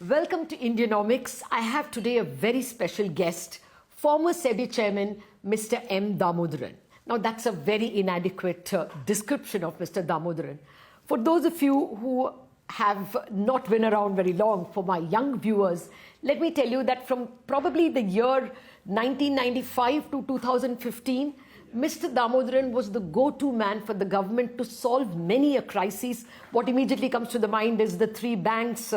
Welcome to Indianomics. I have today a very special guest, former SEBI chairman, Mr. M Damodaran. Now that's a very inadequate description of Mr. Damodaran. For those of you who have not been around very long, for my young viewers, let me tell you that from probably the year 1995 to 2015, Mr. Damodaran was the go-to man for the government to solve many a crisis. What immediately comes to the mind is the three banks,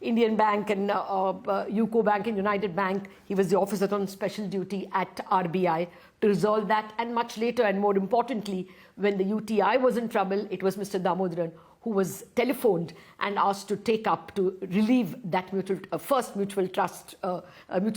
Indian Bank and UCO Bank and United Bank. He was the officer on special duty at RBI to resolve that. And much later, and more importantly, when the UTI was in trouble, it was Mr. Damodaran who was telephoned and asked to take up to relieve that first mutual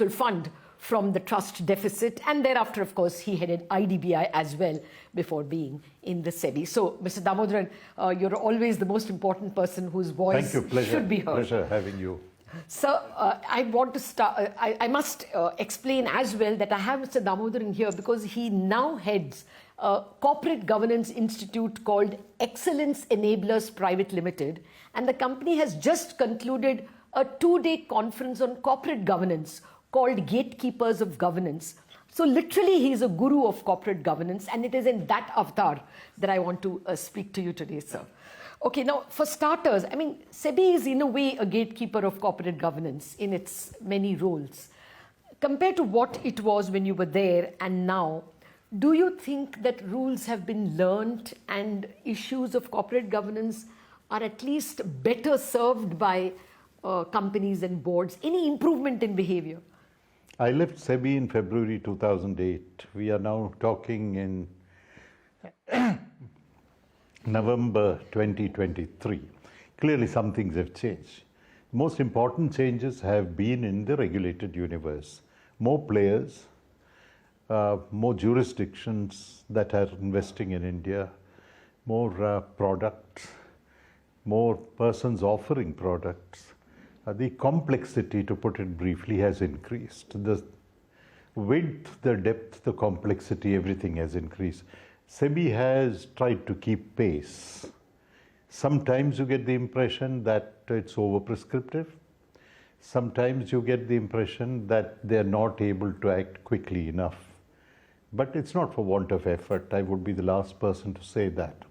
fund from the trust deficit, and thereafter, of course, he headed IDBI as well before being in the SEBI. So, Mr. Damodaran, you're always the most important person whose voice should be heard. Pleasure having you. Sir, I want to start. I must explain as well that I have Mr. Damodaran here because he now heads a corporate governance institute called Excellence Enablers Private Limited, and the company has just concluded a 2-day conference on corporate governance called Gatekeepers of Governance. So literally he's a guru of corporate governance, and it is in that avatar that I want to speak to you today, sir. Okay, now for starters, I mean, SEBI is in a way a gatekeeper of corporate governance in its many roles. Compared to what it was when you were there and now, do you think that rules have been learned and issues of corporate governance are at least better served by companies and boards? Any improvement in behavior? I left SEBI in February 2008. We are now talking in November 2023. Clearly some things have changed. Most important changes have been in the regulated universe. More players, more jurisdictions that are investing in India, more products, more persons offering products. The complexity, to put it briefly, has increased. The width, the depth, the complexity, everything has increased. SEBI has tried to keep pace. Sometimes you get the impression that it's over-prescriptive. Sometimes you get the impression that they're not able to act quickly enough. But it's not for want of effort. I would be the last person to say that.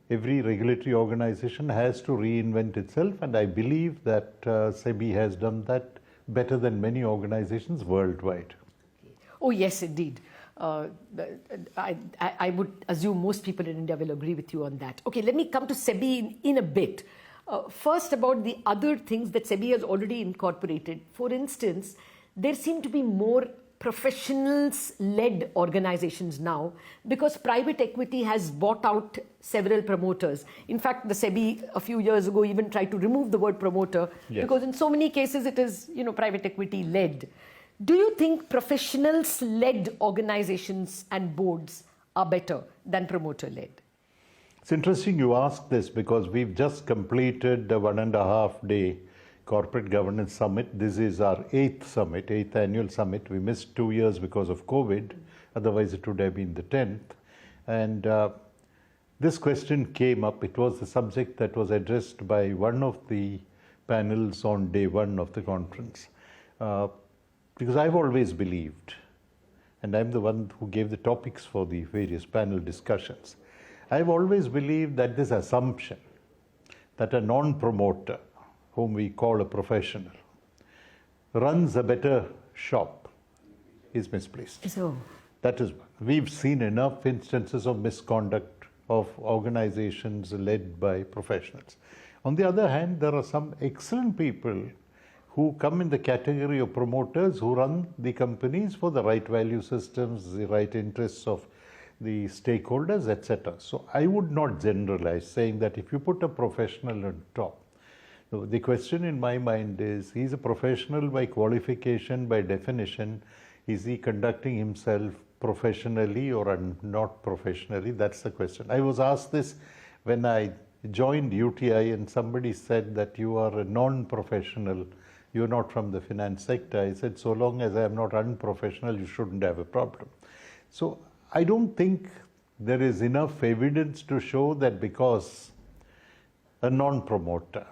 Every regulatory organization has to reinvent itself, and I believe that SEBI has done that better than many organizations worldwide. Oh yes, indeed. I would assume most people in India will agree with you on that. Okay, let me come to SEBI in a bit. First, about the other things that SEBI has already incorporated. For instance, there seem to be more professionals-led organizations now because private equity has bought out several promoters. In fact, the SEBI a few years ago even tried to remove the word promoter because in so many cases it is, private equity-led. Do you think professionals-led organizations and boards are better than promoter-led? It's interesting you ask this because we've just completed a 1.5-day Corporate Governance Summit. This is our 8th annual summit. We missed 2 years because of COVID. Otherwise, it would have been the 10th. And this question came up. It was the subject that was addressed by one of the panels on day one of the conference. Because I've always believed, and I'm the one who gave the topics for the various panel discussions, I've always believed that this assumption that a non-promoter, whom we call a professional, runs a better shop is misplaced. So, that is, we've seen enough instances of misconduct of organizations led by professionals. On the other hand, there are some excellent people who come in the category of promoters who run the companies for the right value systems, the right interests of the stakeholders, etc. So I would not generalize, saying that if you put a professional on top, the question in my mind is, he's a professional by qualification, by definition. Is he conducting himself professionally or not professionally? That's the question. I was asked this when I joined UTI, and somebody said that you are a non-professional, you're not from the finance sector. I said, so long as I'm not unprofessional, you shouldn't have a problem. So I don't think there is enough evidence to show that because a non-promoter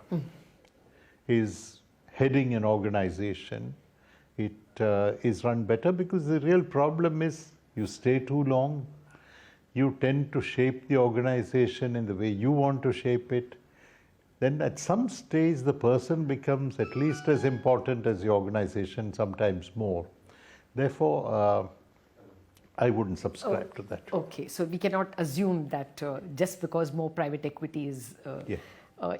is heading an organization, it is run better, because the real problem is you stay too long, you tend to shape the organization in the way you want to shape it. Then at some stage the person becomes at least as important as the organization, sometimes more. Therefore, I wouldn't subscribe to that. Okay, so we cannot assume that just because more private equity is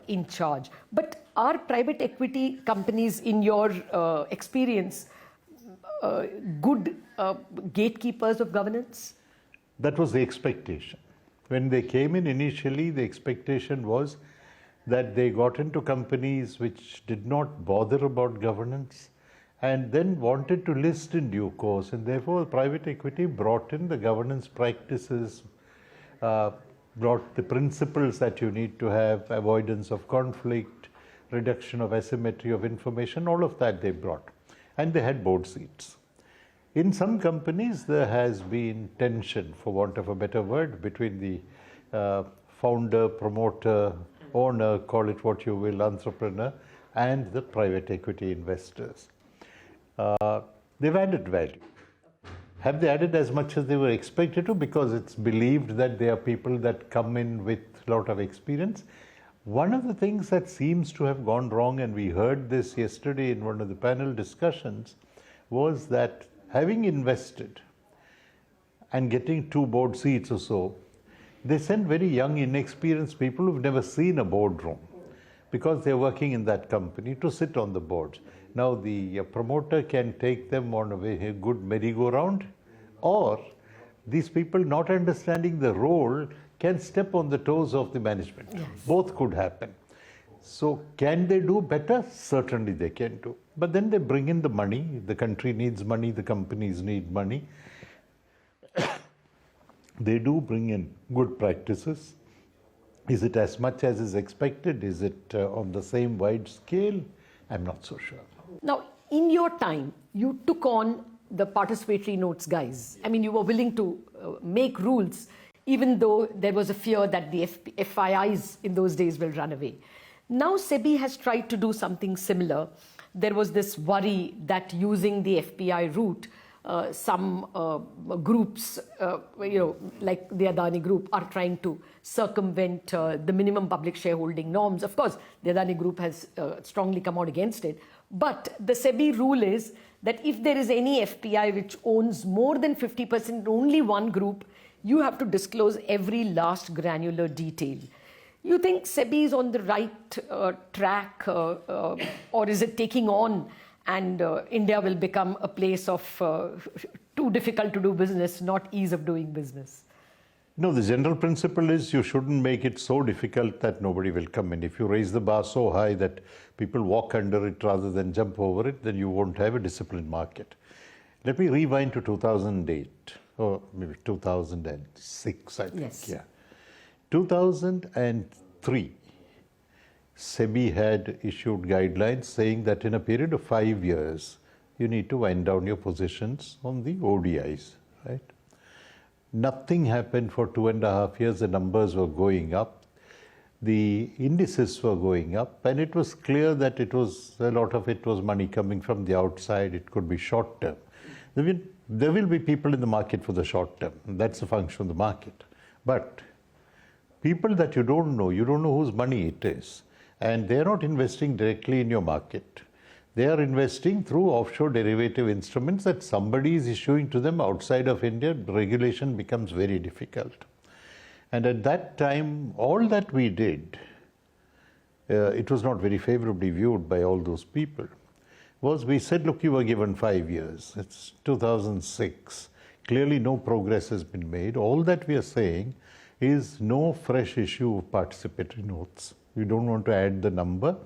in charge. But are private equity companies, in your experience, good gatekeepers of governance? That was the expectation. When they came in initially, the expectation was that they got into companies which did not bother about governance and then wanted to list in due course, and therefore private equity brought in the governance practices, brought the principles that you need to have, avoidance of conflict, reduction of asymmetry of information, all of that they brought. And they had board seats. In some companies, there has been tension, for want of a better word, between the founder, promoter, owner, call it what you will, entrepreneur, and the private equity investors. They've added value. Have they added as much as they were expected to? Because it's believed that they are people that come in with a lot of experience. One of the things that seems to have gone wrong, and we heard this yesterday in one of the panel discussions, was that having invested and getting 2 board seats or so, they send very young, inexperienced people who've never seen a boardroom, because they're working in that company, to sit on the boards. Now the promoter can take them on a very good merry-go-round, or these people, not understanding the role, can step on the toes of the management. Yes. Both could happen. So can they do better? Certainly they can do. But then they bring in the money. The country needs money, the companies need money. They do bring in good practices. Is it as much as is expected? Is it on the same wide scale? I'm not so sure. Now, in your time, you took on the participatory notes guys. I mean, you were willing to make rules, even though there was a fear that the FPIs in those days will run away. Now, SEBI has tried to do something similar. There was this worry that using the FPI route, some groups, like the Adani Group, are trying to circumvent the minimum public shareholding norms. Of course, the Adani Group has strongly come out against it. But the SEBI rule is that if there is any FPI which owns more than 50% in only one group, you have to disclose every last granular detail. You think SEBI is on the right track, or is it taking on, and India will become a place of too difficult to do business, not ease of doing business? No, the general principle is you shouldn't make it so difficult that nobody will come in. If you raise the bar so high that people walk under it rather than jump over it, then you won't have a disciplined market. Let me rewind to 2008, or maybe 2006, I think. Yes. Yeah. 2003, SEBI had issued guidelines saying that in a period of 5 years, you need to wind down your positions on the ODIs, right? Nothing happened for 2.5 years. The numbers were going up. The indices were going up, and it was clear that a lot of it was money coming from the outside. It could be short term. There will be people in the market for the short term. That's a function of the market. But people that you don't know whose money it is, and they're not investing directly in your market. They are investing through offshore derivative instruments that somebody is issuing to them outside of India. Regulation becomes very difficult. And at that time, all that we did, it was not very favorably viewed by all those people, was we said, look, you were given 5 years. It's 2006. Clearly no progress has been made. All that we are saying is no fresh issue of participatory notes. We don't want to add the number.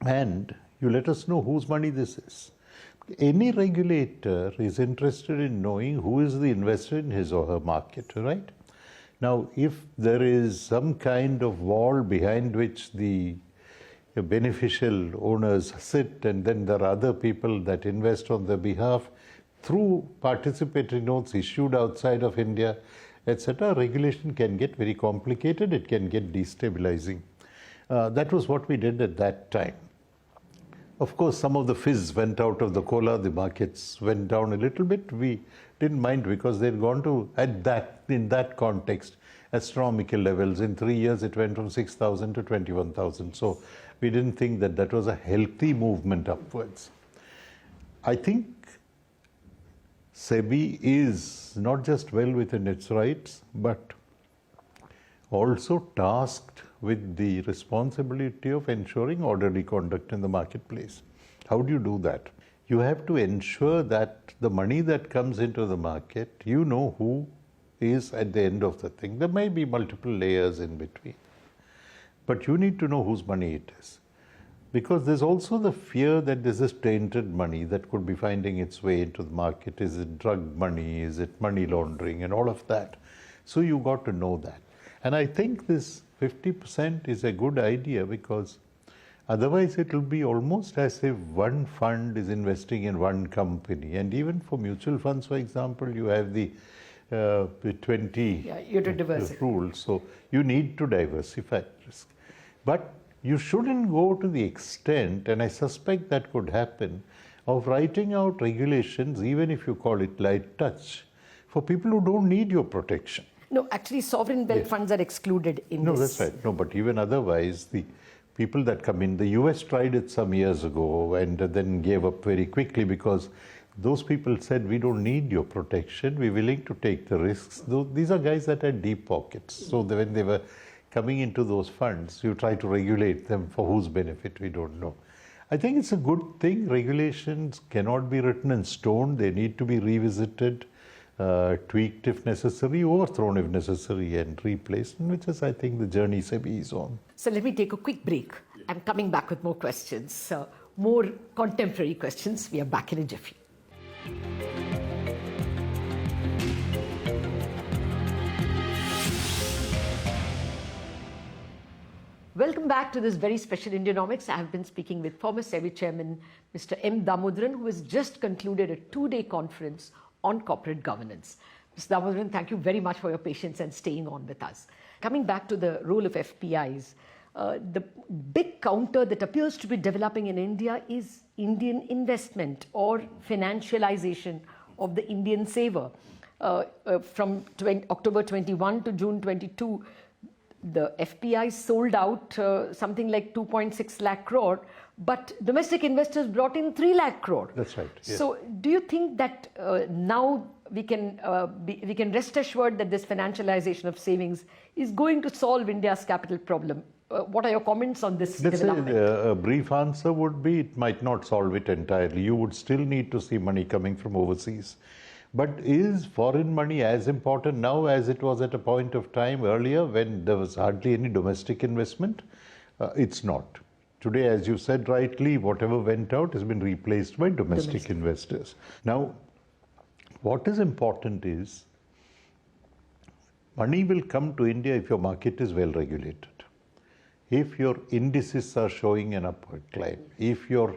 And you let us know whose money this is. Any regulator is interested in knowing who is the investor in his or her market, right? Now, if there is some kind of wall behind which the beneficial owners sit, and then there are other people that invest on their behalf through participatory notes issued outside of India, etc., regulation can get very complicated. It can get destabilizing. That was what we did at that time. Of course, some of the fizz went out of the cola, the markets went down a little bit. We didn't mind because they'd gone to, in that context, astronomical levels. In 3 years, it went from 6,000 to 21,000. So we didn't think that that was a healthy movement upwards. I think SEBI is not just well within its rights, but also tasked with the responsibility of ensuring orderly conduct in the marketplace. How do you do that? You have to ensure that the money that comes into the market, you know who is at the end of the thing. There may be multiple layers in between, but you need to know whose money it is. Because there's also the fear that this is tainted money that could be finding its way into the market. Is it drug money? Is it money laundering? And all of that. So you got to know that. And I think this 50% is a good idea, because otherwise it will be almost as if one fund is investing in one company. And even for mutual funds, for example, you have the 20 rule. So you need to diversify risk. But you shouldn't go to the extent, and I suspect that could happen, of writing out regulations, even if you call it light touch, for people who don't need your protection. No, actually, sovereign wealth funds are excluded in this. No, that's right. No, but even otherwise, the people that come in, the US tried it some years ago and then gave up very quickly, because those people said, we don't need your protection, we're willing to take the risks. These are guys that had deep pockets. So when they were coming into those funds, you try to regulate them for whose benefit, we don't know. I think it's a good thing. Regulations cannot be written in stone. They need to be revisited, tweaked if necessary, overthrown if necessary, and replaced, which is, I think, the journey SEBI is on. So let me take a quick break. I'm coming back with more questions, more contemporary questions. We are back in a jiffy. Welcome back to this very special Indianomics. I have been speaking with former SEBI chairman, Mr. M Damodaran, who has just concluded a 2-day conference on corporate governance. Mr. Damodaran, thank you very much for your patience and staying on with us. Coming back to the role of FPIs, the big counter that appears to be developing in India is Indian investment or financialization of the Indian saver. From October 21 to June 22, the FPI sold out something like 2.6 lakh crore, but domestic investors brought in 3 lakh crore. That's right. Yes. So do you think that now we can rest assured that this financialization of savings is going to solve India's capital problem? What are your comments on this development? A brief answer would be, it might not solve it entirely. You would still need to see money coming from overseas. But is foreign money as important now as it was at a point of time earlier when there was hardly any domestic investment? It's not. Today, as you said rightly, whatever went out has been replaced by domestic investors. Now, what is important is money will come to India if your market is well regulated. If your indices are showing an upward climb, if your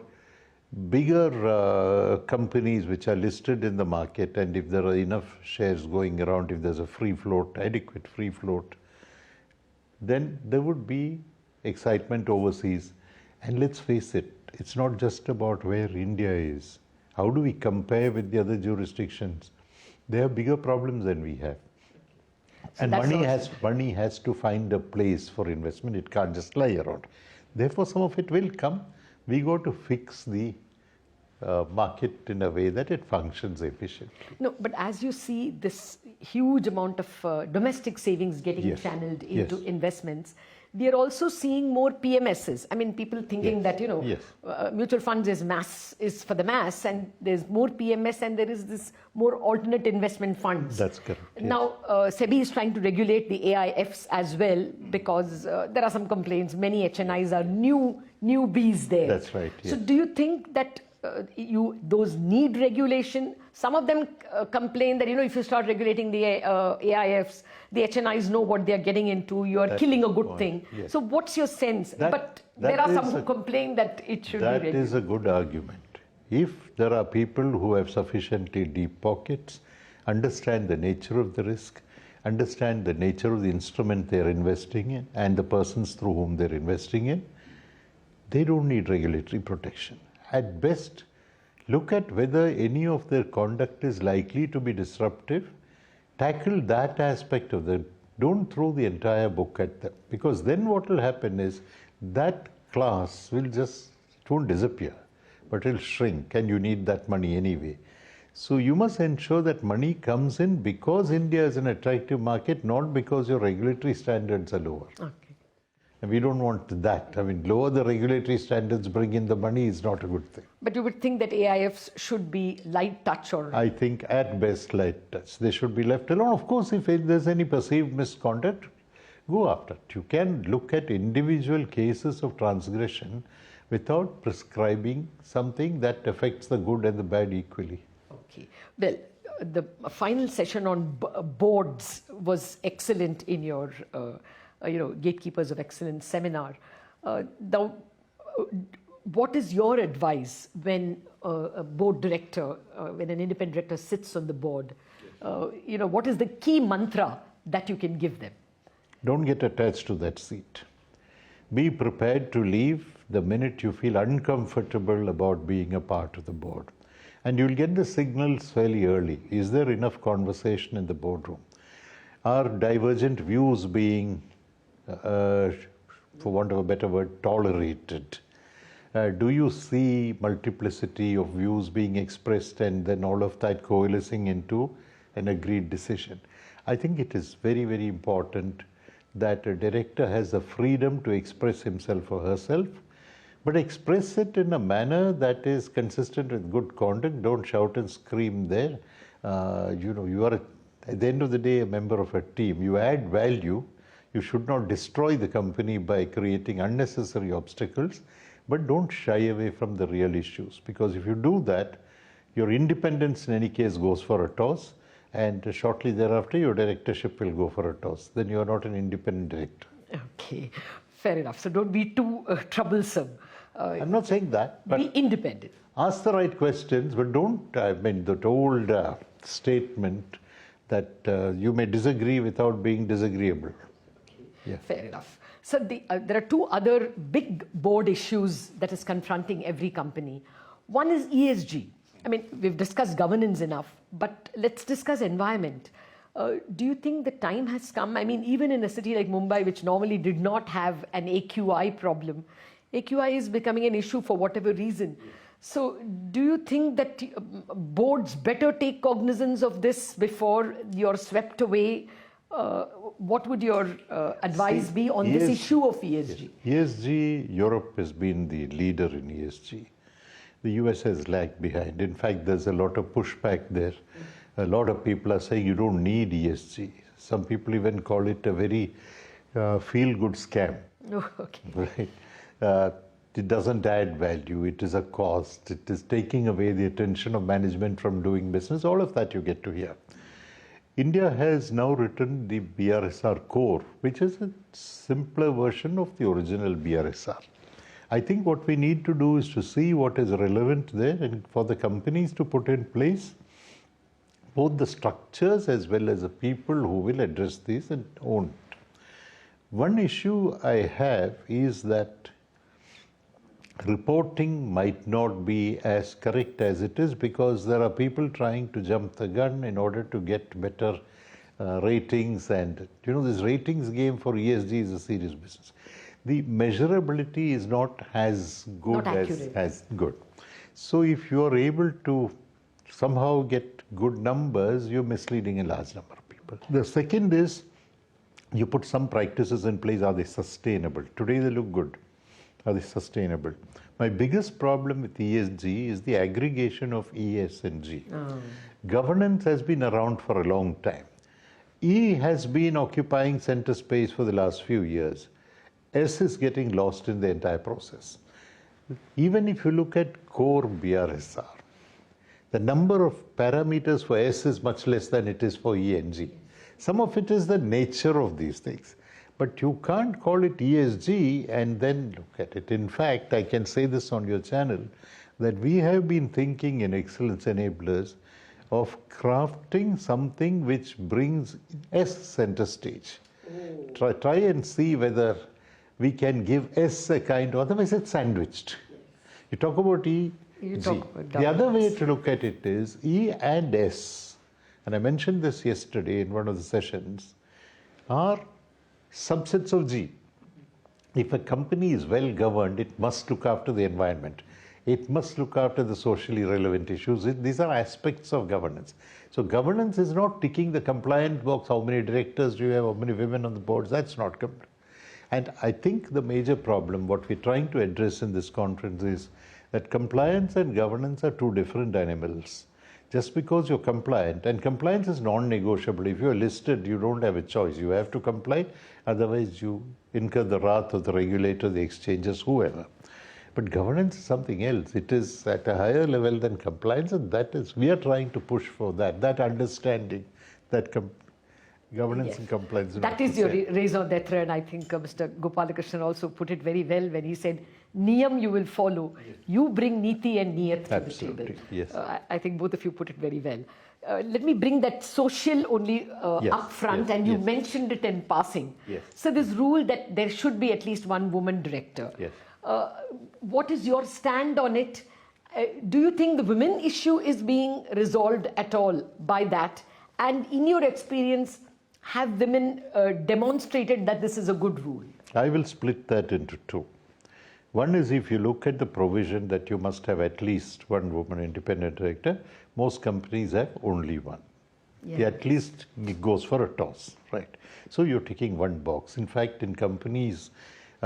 bigger companies which are listed in the market, and if there are enough shares going around, if there's a free float, adequate free float, then there would be excitement overseas. And let's face it, it's not just about where India is. How do we compare with the other jurisdictions? They have bigger problems than we have. So and money has to find a place for investment. It can't just lie around. Therefore, some of it will come. We got to fix the market in a way that it functions efficiently. No, but as you see this huge amount of domestic savings getting channeled into investments, we are also seeing more PMSs. I mean, people thinking that, mutual funds is for the mass, and there's more PMS, and there is this more alternate investment funds. That's correct. Now, SEBI is trying to regulate the AIFs as well, because there are some complaints. Many HNIs are newbies there. That's right. Yes. So do you think that those need regulation? Some of them complain that, if you start regulating the AIFs, the HNIs know what they're getting into. You are killing a good thing. Yes. So what's your sense? But there are some who complain that it should be regulated. That is a good argument. If there are people who have sufficiently deep pockets, understand the nature of the risk, understand the nature of the instrument they're investing in, and the persons through whom they're investing in, they don't need regulatory protection. at best, look at whether any of their conduct is likely to be disruptive. Tackle that aspect of them. Don't throw the entire book at them, because then what will happen is that class will just, it won't disappear, but it'll shrink, and you need that money anyway. So you must ensure that money comes in because India is an attractive market, not because your regulatory standards are lower. Okay. And we don't want that. I mean, lower the regulatory standards, bring in the money is not a good thing. But you would think that AIFs should be light touch, or? I think at best light touch. They should be left alone. Of course, if there's any perceived misconduct, go after it. You can look at individual cases of transgression without prescribing something that affects the good and the bad equally. Okay. Well, the final session on boards was excellent in your, Gatekeepers of Excellence seminar. Now, what is your advice when a board director, when an independent director sits on the board? What is the key mantra that you can give them? Don't get attached to that seat. Be prepared to leave the minute you feel uncomfortable about being a part of the board. And you'll get the signals fairly early. Is there enough conversation in the boardroom? Are divergent views being, for want of a better word, tolerated? Do you see multiplicity of views being expressed and then all of that coalescing into an agreed decision? I think it is very, very important that a director has the freedom to express himself or herself, but express it in a manner that is consistent with good conduct. Don't shout and scream there. You are, at the end of the day, a member of a team. You add value. You should not destroy the company by creating unnecessary obstacles, but don't shy away from the real issues, because if you do that, your independence in any case goes for a toss, and shortly thereafter your directorship will go for a toss. Then you are not an independent director. Okay, fair enough. So don't be too troublesome. I'm not saying that. But be independent. Ask the right questions, but don't, that old statement that you may disagree without being disagreeable. Yeah. Fair enough. So there are two other big board issues that is confronting every company. One is ESG. I mean, we've discussed governance enough, but let's discuss environment. Do you think the time has come? I mean, even in a city like Mumbai, which normally did not have an AQI problem, AQI is becoming an issue for whatever reason. So do you think that boards better take cognizance of this before you're swept away? What would your advice be on this issue of ESG? ESG, Europe has been the leader in ESG. The US has lagged behind. In fact, there's a lot of pushback there. A lot of people are saying you don't need ESG. Some people even call it a very feel-good scam. Oh, okay. Right? It doesn't add value. It is a cost. It is taking away the attention of management from doing business. All of that you get to hear. India has now written the BRSR core, which is a simpler version of the original BRSR. I think what we need to do is to see what is relevant there and for the companies to put in place both the structures as well as the people who will address these and own it. One issue I have is that reporting might not be as correct as it is because there are people trying to jump the gun in order to get better ratings, and this ratings game for ESG is a serious business. The measurability is not as good as good. So if you are able to somehow get good numbers, you're misleading a large number of people. The second is you put some practices in place. Are they sustainable? Today they look good. Are they sustainable? My biggest problem with ESG is the aggregation of E, S, and G. Governance has been around for a long time. E has been occupying center space for the last few years. S is getting lost in the entire process. Even if you look at core BRSR, the number of parameters for S is much less than it is for E and G. Some of it is the nature of these things. But you can't call it ESG and then look at it. In fact, I can say this on your channel, that we have been thinking in Excellence Enablers of crafting something which brings S center stage. Try and see whether we can give S a kind of, otherwise it's sandwiched. You talk about E, You G. talk about The other way governance. to look at it is E and S, and I mentioned this yesterday in one of the sessions, are subsets of G. If a company is well governed, it must look after the environment. It must look after the socially relevant issues. These are aspects of governance. So governance is not ticking the compliant box. How many directors do you have? How many women on the boards? That's not governance. And I think the major problem, what we're trying to address in this conference is that compliance and governance are two different animals. Just because you're compliant, and compliance is non-negotiable. If you're listed, you don't have a choice. You have to comply, otherwise you incur the wrath of the regulator, the exchanges, whoever. But governance is something else. It is at a higher level than compliance, and that is, we are trying to push for that understanding, that governance Yes. and compliance. That is your raison d'etre, and I think Mr. Gopalakrishnan also put it very well when he said, Niyam you will follow. You bring Niti and Niyat to the table. Yes. I think both of you put it very well. Let me bring that social only Yes, up front, yes, and you yes. mentioned it in passing. Yes. So this rule that there should be at least one woman director. Yes. What is your stand on it? Do you think the women issue is being resolved at all by that? And in your experience, have women demonstrated that this is a good rule? I will split that into two. One is if you look at the provision that you must have at least one woman independent director, most companies have only one. Yeah. The at least goes for a toss, right? So you're ticking one box. In fact, in companies,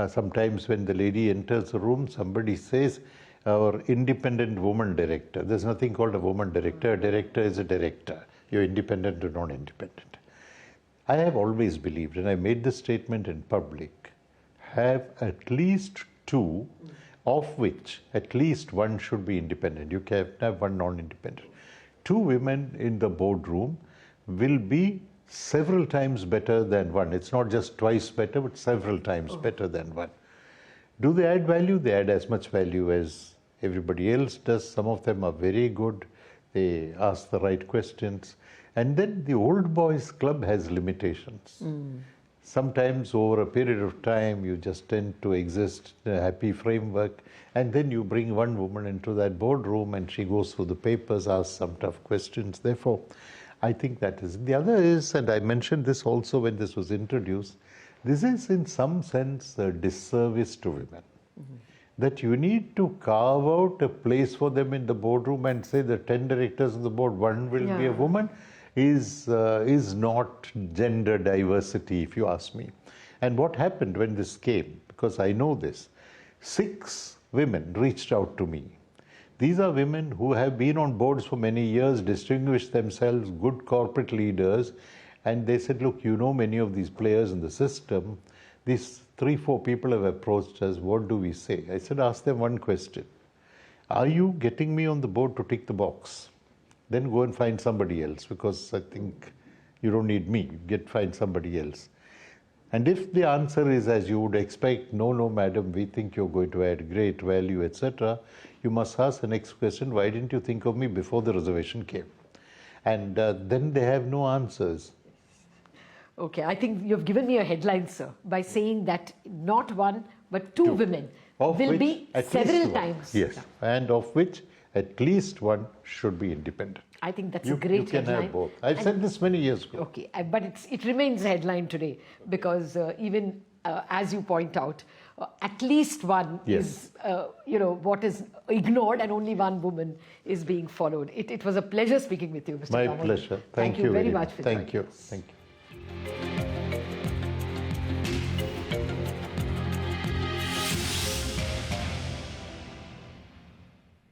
sometimes when the lady enters the room, somebody says, our independent woman director. There's nothing called a woman director. A director is a director. You're independent or non-independent. I have always believed, and I made this statement in public, have at least two, of which at least one should be independent. You can have one non-independent. Two women in the boardroom will be several times better than one. It's not just twice better, but several times better than one. Do they add value? They add as much value as everybody else does. Some of them are very good. They ask the right questions. And then the old boys club has limitations. Sometimes over a period of time, you just tend to exist in a happy framework. And then you bring one woman into that boardroom and she goes through the papers, asks some tough questions. Therefore, I think that is. The other is, and I mentioned this also when this was introduced, this is in some sense a disservice to women. That you need to carve out a place for them in the boardroom and say the 10 directors of the board, one will be a woman, is not gender diversity, if you ask me. And what happened when this came, because I know this, 6 women reached out to me. These are women who have been on boards for many years, distinguished themselves, good corporate leaders, and they said, look, you know many of these players in the system. These 3-4 people have approached us, what do we say? I said, ask them one question. Are you getting me on the board to tick the box? Then go and find somebody else, because I think you don't need me, find somebody else. And if the answer is as you would expect, no, madam, we think you're going to add great value, etc., you must ask the next question, why didn't you think of me before the reservation came? And then they have no answers. Okay, I think you've given me a headline, sir, by saying that not one, but two women will be several times. Yes, and of which at least one should be independent. I think that's a great headline. You can have both. I've said this many years ago. Okay, but it remains a headline today because even as you point out, at least one is, what is ignored, and only one woman is being followed. It was a pleasure speaking with you, Mr. My Damodaran. pleasure. Thank you very much for joining us. Thank you.